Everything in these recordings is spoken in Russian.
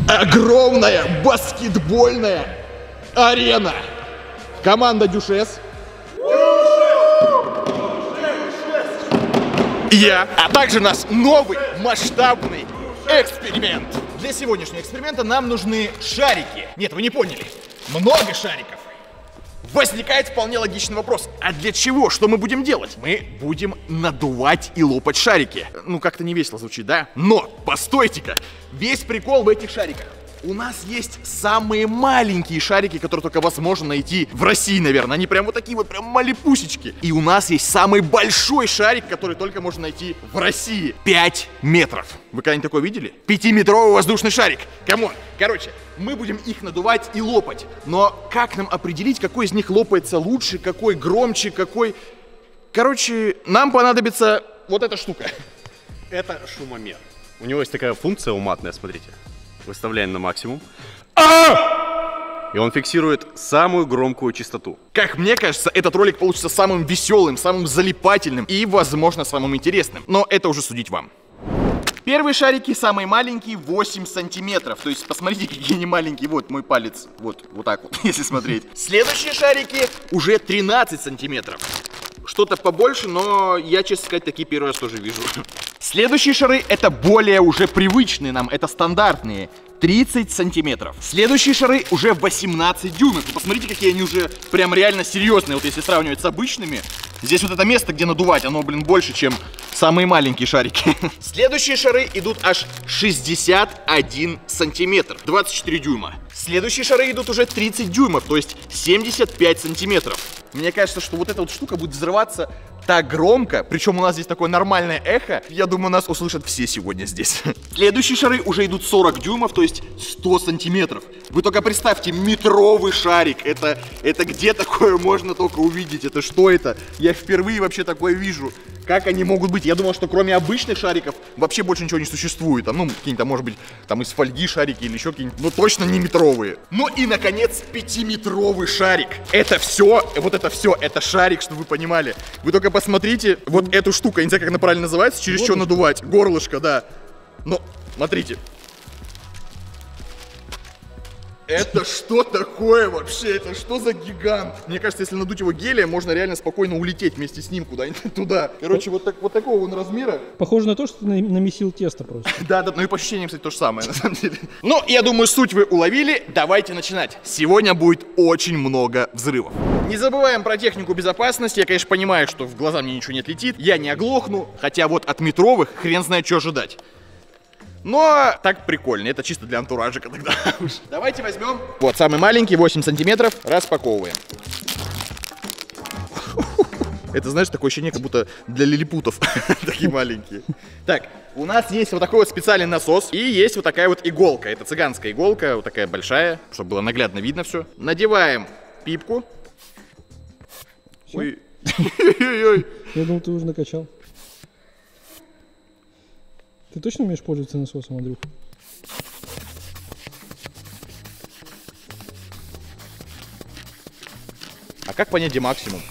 огромная баскетбольная арена. Команда Дюшес. Я, а также наш новый масштабный эксперимент. Для сегодняшнего эксперимента нам нужны шарики. Нет, вы не поняли. Много шариков. Возникает вполне логичный вопрос. А для чего? Что мы будем делать? Мы будем надувать и лопать шарики. Ну, как-то не весело звучит, да? Но, постойте-ка, весь прикол в этих шариках. У нас есть самые маленькие шарики, которые только возможно найти в России, наверное. Они прям вот такие вот, прям малепусечки. И у нас есть самый большой шарик, который только можно найти в России. 5 метров. Вы когда-нибудь такое видели? 5-метровый воздушный шарик. Камон. Короче, мы будем их надувать и лопать. Но как нам определить, какой из них лопается лучше, какой громче, какой... Короче, нам понадобится вот эта штука. Это шумомер. У него есть такая функция уматная, смотрите. Выставляем на максимум. И он фиксирует самую громкую частоту. Как мне кажется, этот ролик получится самым веселым, самым залипательным и, возможно, самым интересным. Но это уже судить вам. Первые шарики, самые маленькие, 8 сантиметров. То есть, посмотрите, какие они маленькие. Вот мой палец, вот так вот, если смотреть. Следующие шарики уже 13 сантиметров. Что-то побольше, но я, честно сказать, такие первый раз тоже вижу. Следующие шары это более уже привычные нам, это стандартные. 30 сантиметров. Следующие шары уже 18 дюймов. Вы посмотрите, какие они уже прям реально серьезные. Вот если сравнивать с обычными. Здесь вот это место, где надувать, оно, блин, больше, чем самые маленькие шарики. Следующие шары идут аж 61 сантиметр. 24 дюйма. Следующие шары идут уже 30 дюймов, то есть 75 сантиметров. Мне кажется, что вот эта вот штука будет взрываться так громко, причем у нас здесь такое нормальное эхо, я думаю, нас услышат все сегодня здесь. Следующие шары уже идут 40 дюймов, то есть 100 сантиметров. Вы только представьте, метровый шарик, это где такое можно только увидеть, это что это? Я впервые вообще такое вижу. Как они могут быть? Я думал, что кроме обычных шариков вообще больше ничего не существует. Там, ну, какие-то, может быть, там из фольги шарики или еще какие-нибудь, но точно не метровые. Ну и, наконец, 5-метровый шарик. Это все, вот это все, это шарик, чтобы вы понимали. Вы только посмотрите, вот эту штуку, я не знаю, как она правильно называется, через что надувать. Горлышко, да. Но, смотрите. Это что такое вообще? Это что за гигант? Мне кажется, если надуть его гелием, можно реально спокойно улететь вместе с ним куда-нибудь туда. Короче, вот такого он размера. Похоже на то, что ты намесил тесто просто. Да, ну и по ощущениям, кстати, то же самое, на самом деле. Ну, я думаю, суть вы уловили. Давайте начинать. Сегодня будет очень много взрывов. Не забываем про технику безопасности. Я, конечно, понимаю, что в глаза мне ничего не отлетит. Я не оглохну, хотя вот от метровых хрен знает, что ожидать. Но так прикольно, это чисто для антуражика тогда. Давайте возьмем. Вот, самый маленький, 8 сантиметров, распаковываем. Это, знаешь, такое ощущение, как будто для лилипутов. Такие маленькие. Так, у нас есть вот такой вот специальный насос. И есть вот такая вот иголка. Это цыганская иголка, вот такая большая, чтобы было наглядно видно все. Надеваем пипку. Ой. Я думал, ты уже накачал. Ты точно умеешь пользоваться насосом, Андрюх? А как понять, где максимум?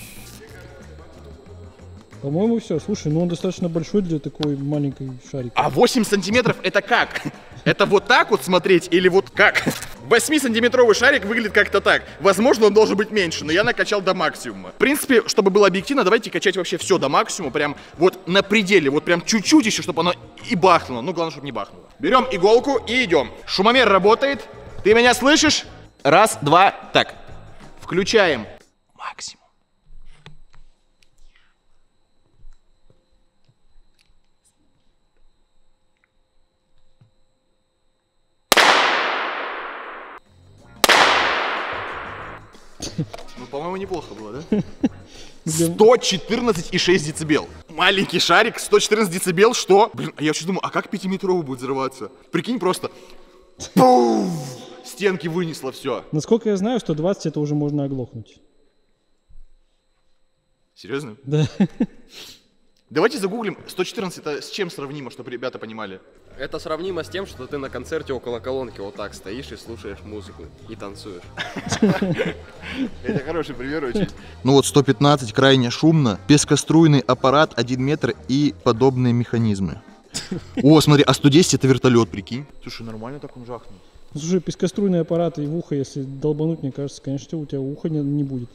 По-моему, все. Слушай, ну он достаточно большой для такой маленькой шарики. А 8 сантиметров это как? Это вот так вот смотреть или вот как? 8-сантиметровый шарик выглядит как-то так. Возможно, он должен быть меньше, но я накачал до максимума. В принципе, чтобы было объективно, давайте качать вообще все до максимума. Прям вот на пределе, вот прям чуть-чуть еще, чтобы оно и бахнуло. Ну, главное, чтобы не бахнуло. Берем иголку и идем. Шумомер работает. Ты меня слышишь? Раз, два, так. Включаем максимум. Ну, по-моему, неплохо было, да? 114,6 децибел. Маленький шарик, 114 децибел, что? Блин, а я сейчас думаю, а как 5-метровый будет взрываться? Прикинь, просто... Пуф! Стенки вынесло все. Насколько я знаю, 120 это уже можно оглохнуть. Серьезно? Да. Давайте загуглим, 114 это с чем сравнимо, чтобы ребята понимали. Это сравнимо с тем, что ты на концерте около колонки вот так стоишь и слушаешь музыку и танцуешь. Это хороший пример очень. Ну вот 115 крайне шумно, пескоструйный аппарат 1 метр и подобные механизмы. О, смотри, а 110 это вертолет, прикинь. Слушай, нормально так он жахнул. Слушай, пескоструйный аппарат и в ухо, если долбануть, мне кажется, конечно, у тебя уха не будет.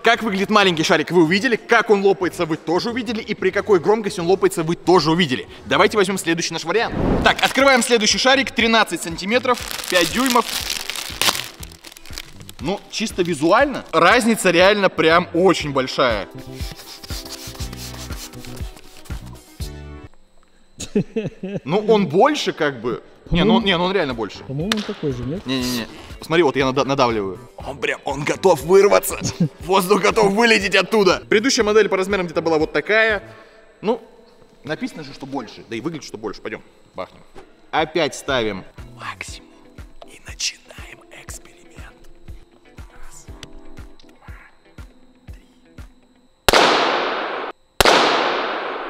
Как выглядит маленький шарик, вы увидели. Как он лопается, вы тоже увидели. И при какой громкости он лопается, вы тоже увидели. Давайте возьмем следующий наш вариант. Так, открываем следующий шарик. 13 сантиметров, 5 дюймов. Ну, чисто визуально разница реально прям очень большая. Ну, он больше как бы. Не, ну он реально больше. По-моему, он такой же, нет? Не-не-не. Смотри, вот я надавливаю. Он готов вырваться. Воздух готов вылететь оттуда. Предыдущая модель по размерам где-то была вот такая. Ну, написано же, что больше. Да и выглядит, что больше. Пойдем, бахнем. Опять ставим максимум. И начинаем эксперимент. Раз, два, три.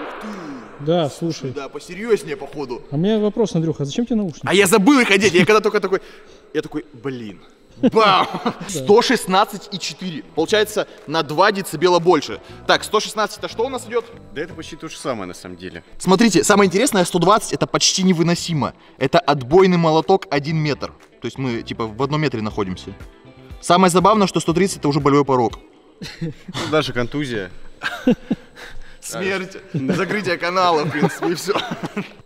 Ух ты. Да, слушай. Да, посерьезнее, походу. А у меня вопрос, Андрюха, а зачем тебе наушники? А я забыл их одеть. Я когда только такой... Я такой, блин. Бам! 116,4. Получается, на 2 децибела больше. Так, 116 это что у нас идет? Да это почти то же самое на самом деле. Смотрите, самое интересное, 120 это почти невыносимо. Это отбойный молоток 1 метр. То есть мы типа в 1 метре находимся. Самое забавное, что 130 это уже болевой порог. Даже контузия. Смерть, закрытие канала, в принципе, и все.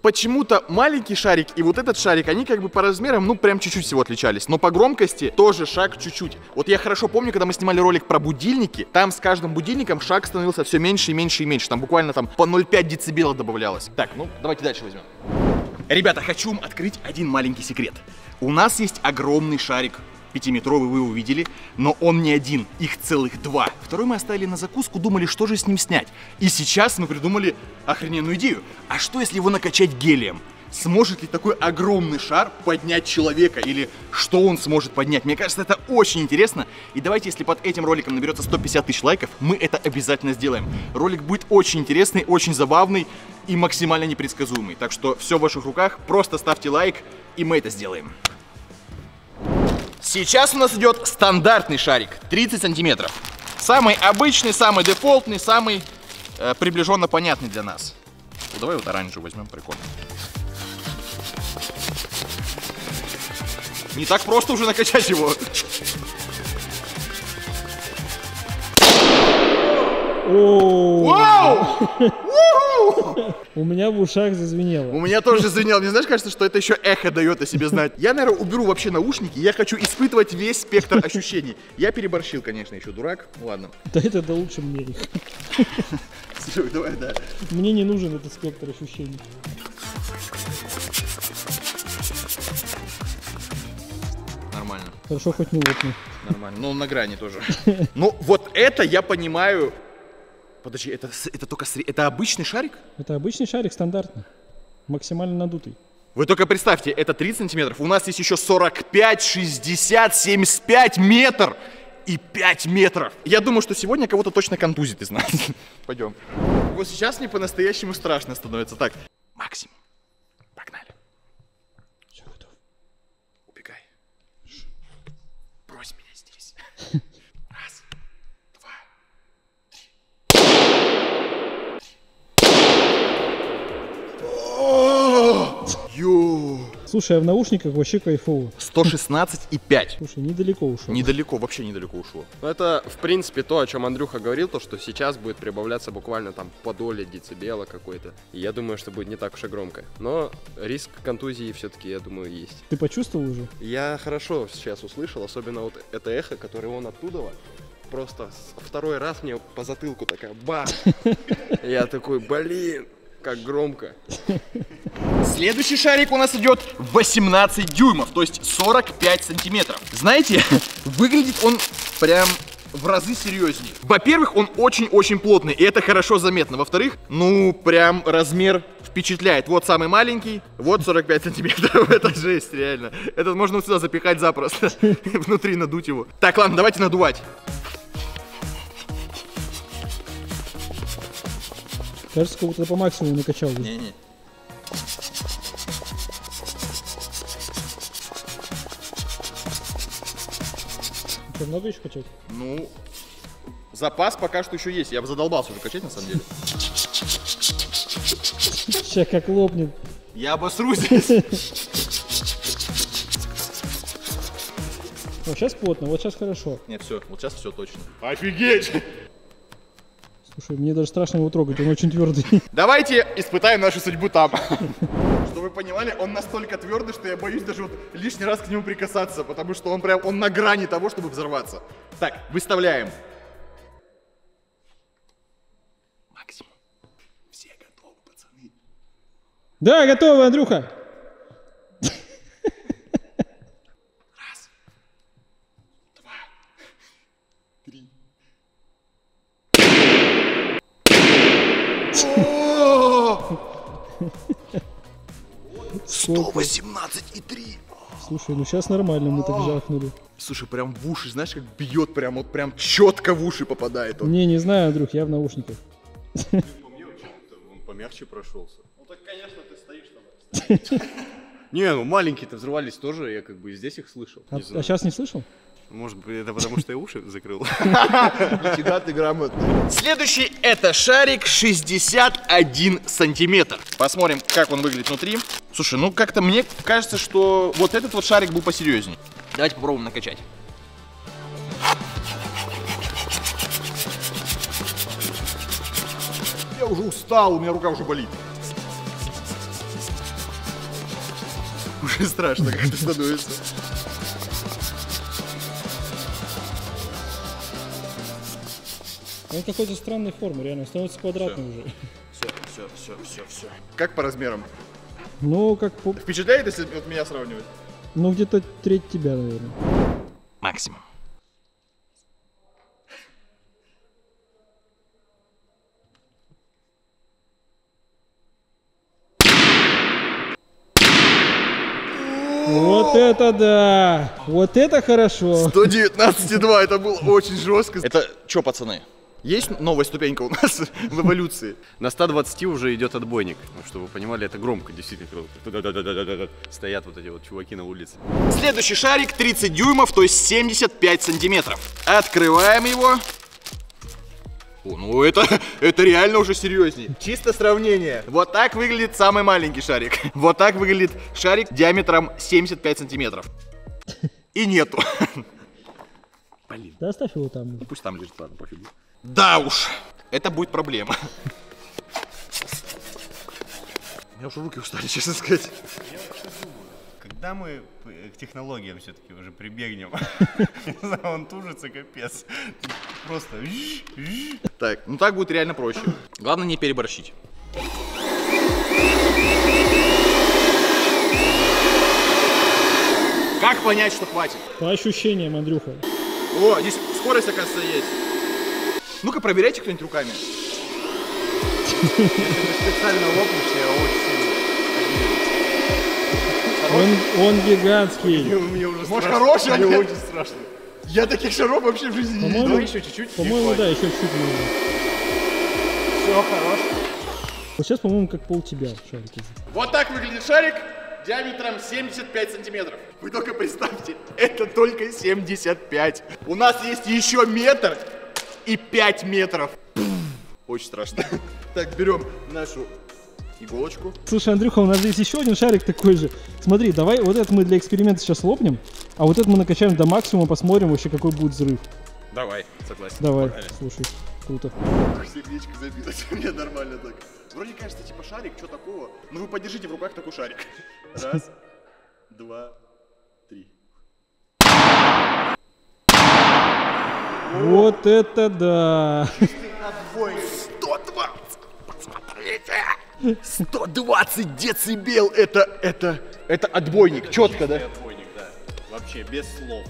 Почему-то маленький шарик и вот этот шарик, они как бы по размерам, ну, прям чуть-чуть всего отличались. Но по громкости тоже шаг чуть-чуть. Вот я хорошо помню, когда мы снимали ролик про будильники, там с каждым будильником шаг становился все меньше и меньше и меньше. Там буквально там по 0,5 децибела добавлялось. Так, ну, давайте дальше возьмем. Ребята, хочу вам открыть один маленький секрет. У нас есть огромный шарик. 5-метровый вы увидели, но он не один, их целых 2. Второй мы оставили на закуску, думали, что же с ним снять. И сейчас мы придумали охрененную идею. А что, если его накачать гелием? Сможет ли такой огромный шар поднять человека? Или что он сможет поднять? Мне кажется, это очень интересно. И давайте, если под этим роликом наберется 150 тысяч лайков, мы это обязательно сделаем. Ролик будет очень интересный, очень забавный и максимально непредсказуемый. Так что все в ваших руках, просто ставьте лайк, и мы это сделаем. Сейчас у нас идет стандартный шарик, 30 сантиметров. Самый обычный, самый дефолтный, самый приближенно понятный для нас. Ну, давай вот оранжевый возьмем, прикольно. Не так просто уже накачать его. Вау! У меня в ушах зазвенело. У меня тоже зазвенело. Мне, знаешь, кажется, что это еще эхо дает о себе знать. Я, наверное, уберу вообще наушники. Я хочу испытывать весь спектр ощущений. Я переборщил, конечно, еще дурак. Ладно. Да это лучше мне их. Слушай, давай, да. Мне не нужен этот спектр ощущений. Нормально. Хорошо, хоть не лопну. Нормально. Ну, на грани тоже. Ну, вот это я понимаю. Подожди, это только это обычный шарик? Это обычный шарик, стандартный. Максимально надутый. Вы только представьте, это 30 сантиметров. У нас есть еще 45, 60, 75 метр и 5 метров. Я думаю, что сегодня кого-то точно контузит из нас. Пойдем. Вот сейчас мне по-настоящему страшно становится. Так, максимум. Погнали. Все, готов. Убегай. Брось меня здесь. Раз, два, три. Йоу. Слушай, а в наушниках вообще кайфово. 116,5. Слушай, недалеко ушел. Недалеко, вообще недалеко ушло. Ну, это, в принципе, то, о чем Андрюха говорил, то, что сейчас будет прибавляться буквально там по доле децибела какой-то. И я думаю, что будет не так уж и громко. Но риск контузии все-таки, я думаю, есть. Ты почувствовал уже? Я хорошо сейчас услышал, особенно вот это эхо, которое он оттуда. Просто второй раз мне по затылку такая бах. Я такой, блин, как громко. Следующий шарик у нас идет 18 дюймов, то есть 45 сантиметров. Знаете, выглядит он прям в разы серьезнее. Во-первых, он очень-очень плотный, и это хорошо заметно. Во-вторых, ну, прям размер впечатляет. Вот самый маленький, вот 45 сантиметров. Это жесть, реально. Это можно вот сюда запихать запросто. Внутри надуть его. Так, ладно, давайте надувать. Кажется, как будто по максимуму накачал. Не-не. Что, много еще качать? Ну, запас пока что еще есть. Я бы задолбался уже качать, на самом деле. Сейчас как лопнет. Я обосрусь здесь. Вот сейчас плотно, вот сейчас хорошо. Нет, все, вот сейчас все точно. Офигеть! Слушай, мне даже страшно его трогать, он очень твердый. Давайте испытаем нашу судьбу там. Чтобы вы понимали, он настолько твердый, что я боюсь даже вот лишний раз к нему прикасаться, потому что он на грани того, чтобы взорваться. Так, выставляем. Максимум. Все готовы, пацаны. Да, готово, Андрюха. Раз. Два. Три. 118,3. Слушай, ну сейчас нормально мы так жахнули. Слушай, прям в уши, знаешь, как бьет, прям вот прям четко в уши попадает он. Не знаю, Андрюх, я в наушниках. Он помягче прошелся. Ну так, конечно, ты стоишь там. Не, ну маленькие-то взрывались тоже, я как бы здесь их слышал. А Не знаю. сейчас не слышал? Может быть, это потому, что я уши закрыл. Нифига ты грамотный. Следующий это шарик 61 сантиметр. Посмотрим, как он выглядит внутри. Слушай, ну как-то мне кажется, что вот этот вот шарик был посерьезнее. Давайте попробуем накачать. Я уже устал, у меня рука уже болит. Уже страшно как-то становится. Он какой-то странной формы, реально, становится квадратным уже. Все. Как по размерам? Ну, как по... Впечатляет, если вот меня сравнивать? Ну, где-то треть тебя, наверное. Максимум. Вот это да! Вот это хорошо! 119,2, это было очень жестко. Это что, пацаны? Есть новая ступенька у нас в эволюции? На 120 уже идет отбойник. Ну, чтобы вы понимали, это громко, действительно громко. Стоят вот эти вот чуваки на улице. Следующий шарик 30 дюймов, то есть 75 сантиметров. Открываем его. О, ну это реально уже серьезнее. Чисто сравнение. Вот так выглядит самый маленький шарик. Вот так выглядит шарик диаметром 75 сантиметров. И нету. Блин. Да оставь его там. Пусть там лежит, ладно, пофигу. Да уж, это будет проблема. У меня уже руки устали, честно сказать. Когда мы к технологиям все-таки уже прибегнем, он тужится, капец. Просто... Так, ну так будет реально проще. Главное не переборщить. Как понять, что хватит? По ощущениям, Андрюха. О, здесь скорость, оказывается, есть. Ну-ка, проверяйте кто-нибудь руками. Специально лопнешь, я очень Он гигантский. сильно... Мне уже Может, страшно. хороший, а Мне нет? очень страшно. Я таких шаров вообще в жизни не видел. По-моему, Еще чуть-чуть. По-моему, да, еще чуть нужно. Все, хорош. Вот сейчас, по-моему, как пол тебя шарики. Вот так выглядит шарик диаметром 75 сантиметров. Вы только представьте, это только 75. У нас есть еще метр и 5 метров. Очень страшно. Так, берем нашу иголочку. Слушай, Андрюха, у нас здесь еще один шарик такой же. Смотри, давай вот этот мы для эксперимента сейчас лопнем, а вот этот мы накачаем до максимума, посмотрим вообще, какой будет взрыв. Давай, согласен. Давай, Погнали. слушай, круто. Сердечко забилось, мне нормально так. Вроде кажется, типа шарик, что такого? Ну вы подержите в руках такой шарик. Раз, два, три. Вот это да! 120! Посмотрите! 120 децибел! Это отбойник, четко, да? Отбойник, да. Вообще, без слов.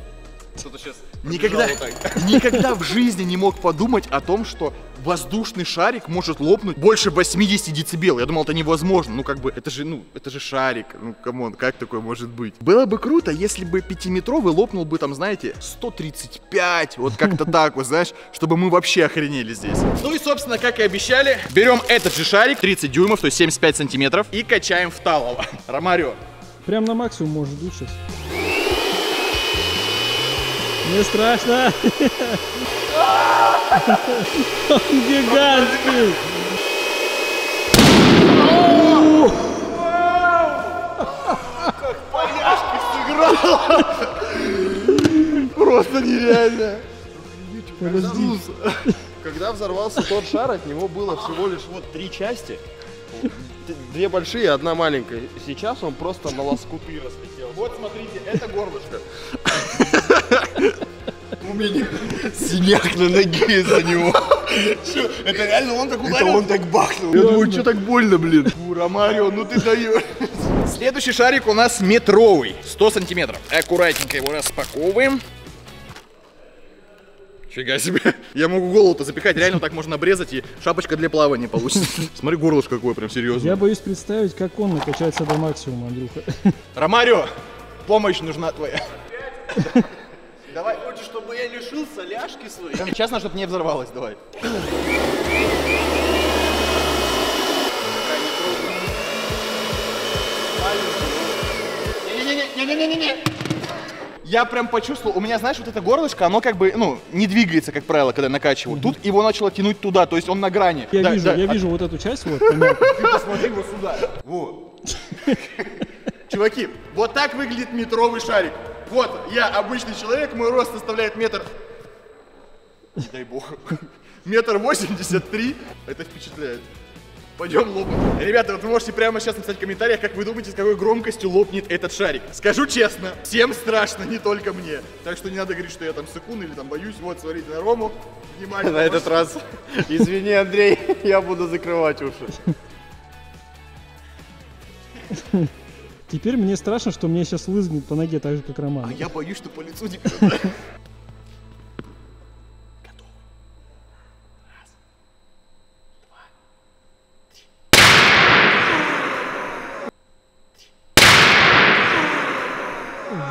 Кто-то сейчас... Никогда в жизни не мог подумать о том, что воздушный шарик может лопнуть больше 80 децибел. Я думал, это невозможно. Ну, как бы, это же шарик. Ну, камон, как такое может быть? Было бы круто, если бы 5-метровый лопнул бы там, знаете, 135. Вот как-то так, вот, знаешь, чтобы мы вообще охренели здесь. Ну и, собственно, как и обещали, берем этот же шарик, 30 дюймов, то есть 75 сантиметров, и качаем в талово. Ромарио. Прям на максимум может быть сейчас. Не страшно. Он гигантский. Поляшки сыграл. просто нереально. Подожди. Когда взорвался тот шар, от него было всего лишь вот 3 части. 2 большие и 1 маленькая. Сейчас он просто на лоскуты разлетел. Вот смотрите, это горлышко. У меня синяк на ноге из-за него. Это реально он так Это ударил? он так бахнул. Я думаю, что так больно, блин. Ромарио, ну ты даешь. Следующий шарик у нас метровый, 100 сантиметров. Аккуратненько его распаковываем. Фига себе. Я могу голову-то запихать, реально так можно обрезать, и шапочка для плавания получится. Смотри, горлышко какое, прям серьезно. Я боюсь представить, как он накачается до максимума, Андрюха. Ромарио, помощь нужна твоя. Давай, хочешь, чтобы я лишился ляжки своей? Прям честно, чтобы не взорвалось, давай. Не-не-не-не-не-не-не. Я прям почувствовал, у меня, знаешь, вот это горлышко, оно как бы, ну, не двигается, как правило, когда накачиваю. Тут его начало тянуть туда, то есть он на грани. Я Да, вижу, да. я вижу вот эту часть, вот, понятно. Ты посмотри вот сюда. Вот. Чуваки, вот так выглядит метровый шарик. Вот, я обычный человек, мой рост составляет метр... Не дай бог. 1,83 м. Это впечатляет. Пойдем лопнуть. Ребята, вот вы можете прямо сейчас написать в комментариях, как вы думаете, с какой громкостью лопнет этот шарик. Скажу честно, всем страшно, не только мне. Так что не надо говорить, что я там сыкун или там боюсь. Вот, смотрите на Рому. Внимание. На этот раз, извини, Андрей, я буду закрывать уши. Теперь мне страшно, что мне сейчас лызгнет по ноге так же, как А Роман. я боюсь, что по лицу тебе... Готово.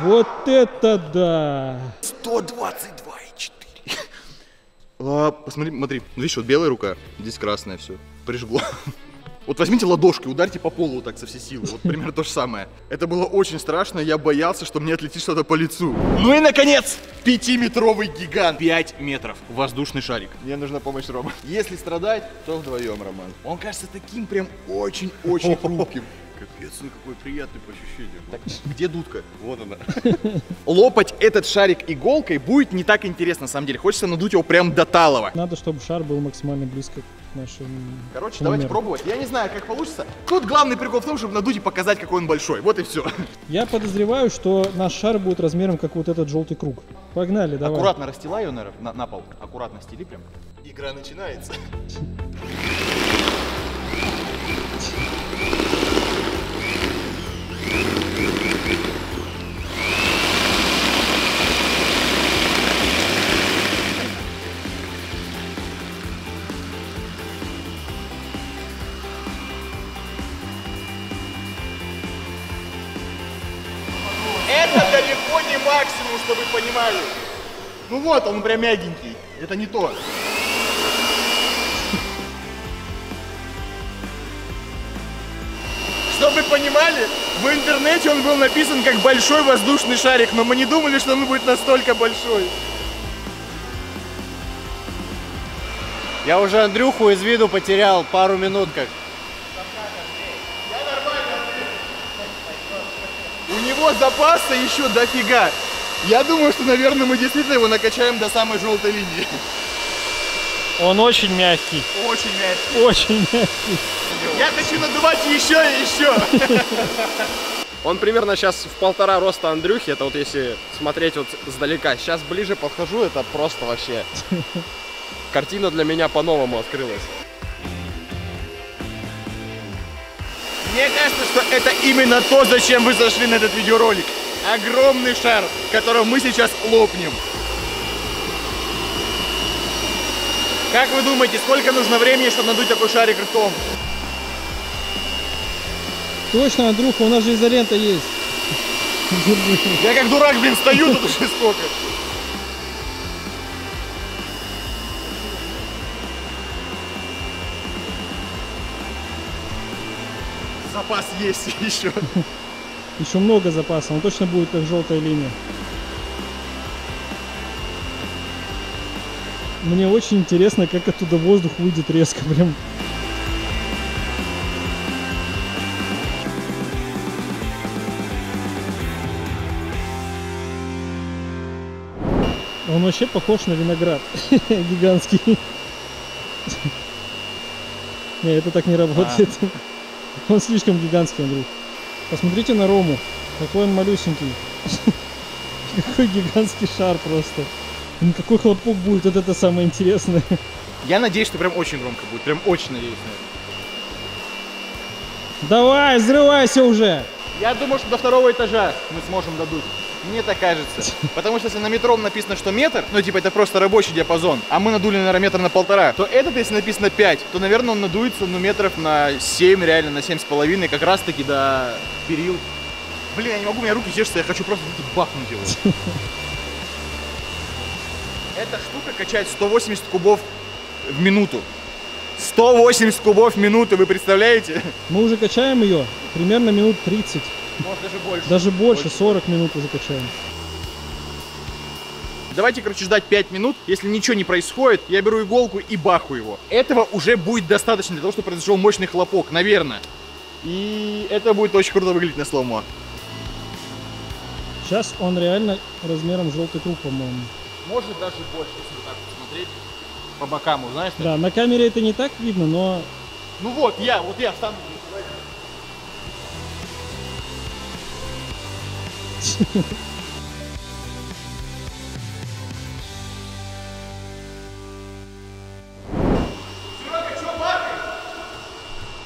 Вот это да! 122,4. Посмотри, смотри. Видишь, вот белая рука, здесь красная все. Прижгло. Вот возьмите ладошки, ударьте по полу вот так со всей силы. Вот примерно то же самое. Это было очень страшно, я боялся, что мне отлетит что-то по лицу. Ну и, наконец, 5-метровый гигант. 5 метров. Воздушный шарик. Мне нужна помощь Рома. Если страдать, то вдвоем, Роман. Он кажется таким прям очень-очень хрупким. Капец, он какой приятный по ощущениям. Так, где дудка? Вот она. Лопать этот шарик иголкой будет не так интересно, на самом деле. Хочется надуть его прям до талого. Надо, чтобы шар был максимально близко к нашим... Короче, номерам. давайте пробовать. Я не знаю, как получится. Тут главный прикол в том, чтобы надуть и показать, какой он большой. Вот и все. Я подозреваю, что наш шар будет размером, как вот этот желтый круг. Погнали, давай. Аккуратно расстилай ее на пол. Аккуратно стели прям. Игра начинается. Это далеко не максимум, чтобы вы понимали. Ну вот, он прям мягенький. Это не то. Чтобы вы понимали, в интернете он был написан как большой воздушный шарик, но мы не думали, что он будет настолько большой. Я уже Андрюху из виду потерял пару минут как. У него запаса еще дофига. Я думаю, что, наверное, мы действительно его накачаем до самой желтой линии. Он очень мягкий. Очень мягкий. Очень мягкий. Я хочу надувать еще и еще. Он примерно сейчас в 1,5 роста Андрюхи, это вот если смотреть вот сдалека. Сейчас ближе подхожу, это просто вообще... Картина для меня по-новому открылась. Мне кажется, что это именно то, зачем вы зашли на этот видеоролик. Огромный шар, которого мы сейчас лопнем. Как вы думаете, сколько нужно времени, чтобы надуть такой шарик ртом? Точно, Андрюха, у нас же изолента есть. Я как дурак, блин, стою тут уже сколько. Запас есть еще. Еще много запаса, он точно будет как желтая линия. Мне очень интересно, как оттуда воздух выйдет резко прям. Он вообще похож на виноград. Гигантский. Не, это так не работает. Он слишком гигантский, Андрей. Посмотрите на Рому. Какой он малюсенький. Какой гигантский шар просто. Какой хлопок будет, вот это самое интересное. Я надеюсь, что прям очень громко будет. Прям очень надеюсь на это. Давай, взрывайся уже! Я думаю, что до 2-го этажа мы сможем додуть. Мне так кажется. Потому что если на метром написано, что метр, ну типа это просто рабочий диапазон, а мы надули, наверное, метр на 1,5, то этот, если написано 5, то, наверное, он надуется, ну, метров на 7, реально, на 7,5, как раз таки до перил. Блин, я не могу, у меня руки чешутся, я хочу просто бахнуть его. Эта штука качает 180 кубов в минуту. 180 кубов в минуту, вы представляете? Мы уже качаем ее примерно минут 30. Может, даже больше. Даже больше, 40 минут уже качаем. Давайте, короче, ждать 5 минут. Если ничего не происходит, я беру иголку и баху его. Этого уже будет достаточно для того, чтобы произошел мощный хлопок, наверное. И это будет очень круто выглядеть на слоумо. Сейчас он реально размером с желтый круг, по-моему. Может даже больше, если вот так посмотреть. По бокам, знаешь? Да, на камере это не так видно, но... Ну вот я встану здесь.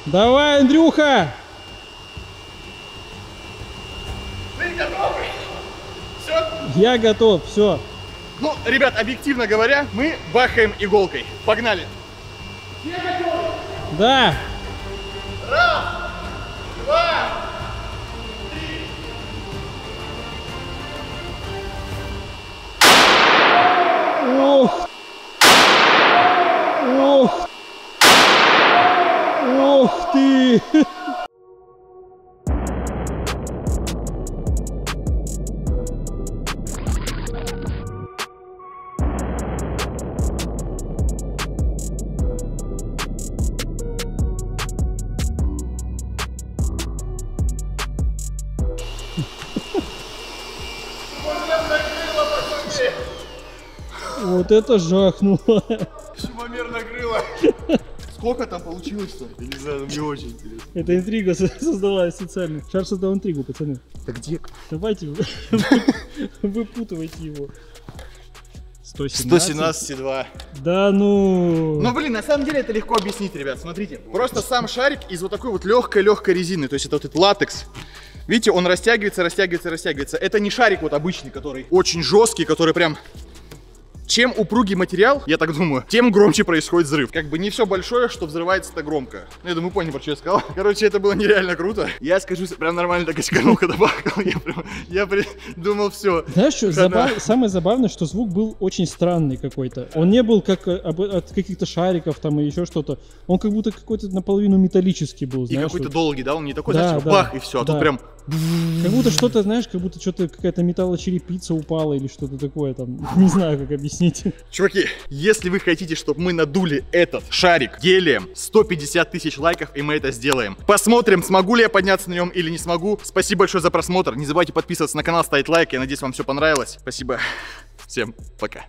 Давай, Андрюха! Ты готовы? Все? Я готов, все. Ну, ребят, объективно говоря, мы бахаем иголкой. Погнали. Все готовы? Да. 1, 2, 3. Ох. Ох. Ох ты. Вот это жахнуло. Шумомер накрыло. Сколько там получилось-то? Я не знаю, но мне очень интересно. Это интрига создалась специально. Шар создал интригу, пацаны. Да где? Давайте выпутывайте его. 117. 117,2. Да ну. Ну блин, на самом деле это легко объяснить, ребят. Смотрите. Просто сам шарик из вот такой вот легкой резины. То есть это вот этот латекс. Видите, он растягивается. Это не шарик вот обычный, который очень жесткий, который прям... Чем упругий материал, я так думаю, тем громче происходит взрыв. Как бы не все большое, что взрывается-то громко. Ну, я думаю, понял, про что я сказал. Короче, это было нереально круто. Я скажу, прям нормально так очканул, когда бахал. Я думал, все. Знаешь, что самое забавное, что звук был очень странный какой-то. Он не был как от каких-то шариков там и еще что-то. Он как будто какой-то наполовину металлический был. И какой-то долгий, да? Он не такой, да, знаешь, да, бах и все. А да. тут прям... Как будто что-то, знаешь, как будто что-то какая-то металлочерепица упала или что-то такое там. Не знаю, как объяснить. Чуваки, если вы хотите, чтобы мы надули этот шарик гелием, 150 тысяч лайков, и мы это сделаем. Посмотрим, смогу ли я подняться на нем или не смогу. Спасибо большое за просмотр. Не забывайте подписываться на канал, ставить лайк. Я надеюсь, вам все понравилось. Спасибо. Всем пока.